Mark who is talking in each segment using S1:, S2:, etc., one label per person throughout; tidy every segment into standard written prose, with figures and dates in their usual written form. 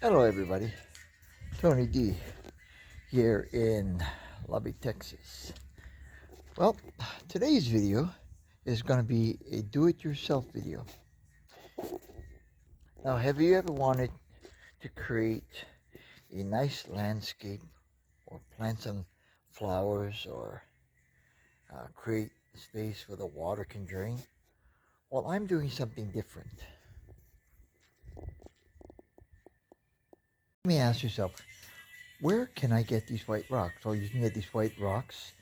S1: Hello everybody, Tony D here in Lubbock, Texas. Well, today's video is going to be a do-it-yourself video. Now, have you ever wanted to create a nice landscape or plant some flowers or create a space where the water can drain? Well, I'm doing something different. Let me ask yourself, where can I get these white rocks? Well, you can get these white rocks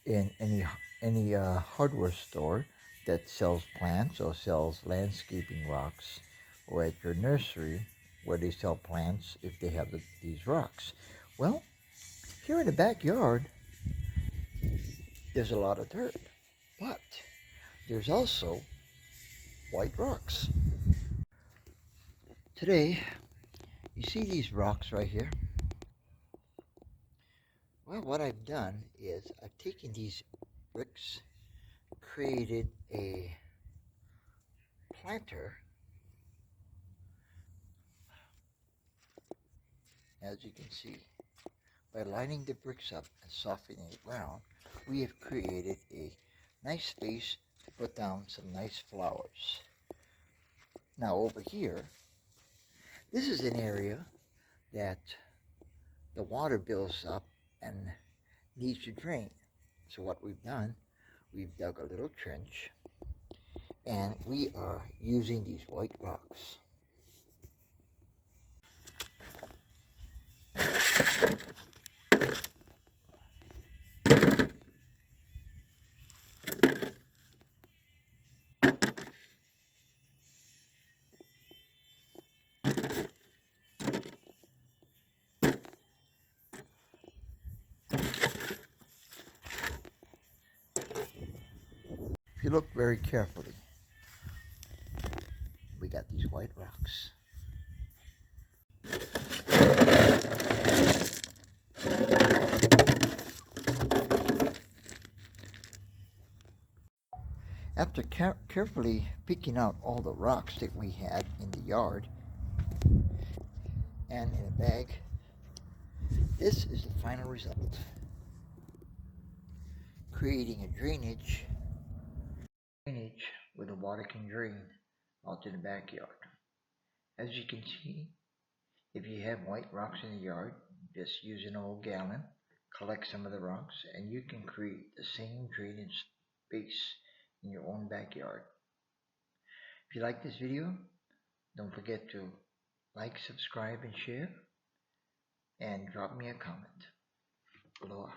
S1: in any hardware store that sells plants or sells landscaping rocks, or at your nursery where they sell plants if they have these rocks. Well, here in the backyard, there's a lot of dirt, but there's also white rocks. Today, you see these rocks right here? Well, what I've done is I've taken these bricks, created a planter. As you can see, by lining the bricks up and softening the ground, we have created a nice space to put down some nice flowers. Now over here, this is an area that the water builds up and needs to drain. So what we've done, we've dug a little trench and we are using these white rocks. If you look very carefully, we got these white rocks. After carefully picking out all the rocks that we had in the yard and in a bag, this is the final result. Creating a drainage where the water can drain out to the backyard. As you can see, if you have white rocks in the yard, just use an old gallon, collect some of the rocks, and you can create the same drainage space in your own backyard. If you like this video, don't forget to like, subscribe, and share, and drop me a comment. Aloha.